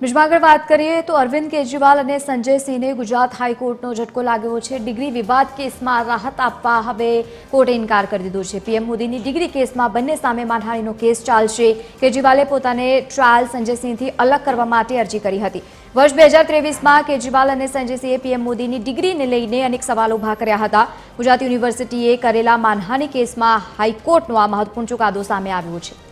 બીજમાં આગળ વાત કરીએ તો અરવિંદ કેજરીવાલ અને સંજય સિંહને ગુજરાત હાઈકોર્ટનો ઝટકો લાગ્યો છે। ડિગ્રી વિવાદ કેસમાં રાહત આપવા હવે કોર્ટે ઇનકાર કરી દીધો છે। પીએમ મોદીની ડિગ્રી કેસમાં બંને સામે માનહાનિનો કેસ ચાલશે। કેજરીવાલે પોતાને ટ્રાયલ સંજય સિંહથી અલગ કરવા માટે અરજી કરી હતી। વર્ષ 2023માં કેજરીવાલ અને સંજય સિંહે પીએમ મોદીની ડિગ્રીને લઈને અનેક સવાલો ઉભા કર્યા હતા। ગુજરાત યુનિવર્સિટીએ કરેલા માનહાનિ કેસમાં હાઈકોર્ટનો આ મહત્વપૂર્ણ ચુકાદો સામે આવ્યો છે।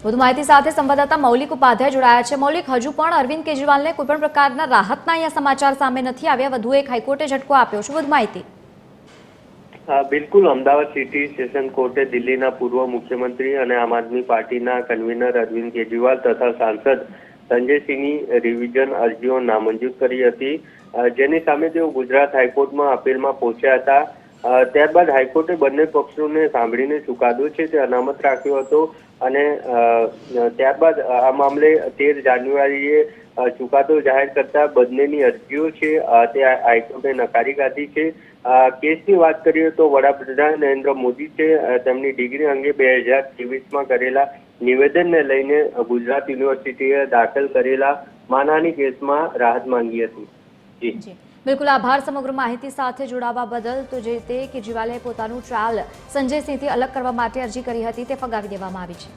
વધુ માહિતી સાથે સંવાદદાતા મૌલિક ઉપાધ્યાય જોડાયા છે। મૌલિક, હજુ પણ અરવિંદ કેજરીવાલને કોઈપણ પ્રકારના રાહતના અહીંયા સમાચાર સામે નથી આવ્યા। વધુ એક હાઈકોર્ટે ઝટકો આપ્યો છે। વધુ માહિતી। બિલકુલ, અમદાવાદ સિટી સેશન કોર્ટે દિલ્હીના પૂર્વ મુખ્યમંત્રી અને આમ આદમી પાર્ટીના કન્વીનર અરવિંદ કેજરીવાલ તથા સાંસદ સંજયસિંહની રિવિઝન અરજીઓ નામંજૂર કરી હતી, જેની સામે તેઓ ગુજરાત હાઈકોર્ટમાં અપીલમાં પહોંચ્યા હતા। ત્યારબાદ હાઈકોર્ટે બંને પક્ષોને સાંભળીને ચુકાદો છે તે અનામત રાખ્યો હતો અને ત્યારબાદ આ મામલે 13 જાન્યુઆરીએ ચુકાદો જાહેર કરતા બંનેની અરજીઓ છે તે હાઈકોર્ટે નકારી કાઢી છે। કેસની વાત કરીએ તો વડાપ્રધાન નરેન્દ્ર મોદી છે તેમની ડિગ્રી અંગે 2023માં કરેલા નિવેદનને લઈને ગુજરાત યુનિવર્સિટીએ દાખલ કરેલા માનહાનિ કેસમાં રાહત માંગી હતી। જી બિલકુલ, આભાર સમગ્ર માહિતી સાથે જોડાવા બદલ। તો જે તે કેજરીવાલે પોતાનું ટ્રાયલ સંજય સિંહથી અલગ કરવા માટે અરજી કરી હતી તે ફગાવી દેવામાં આવી છે।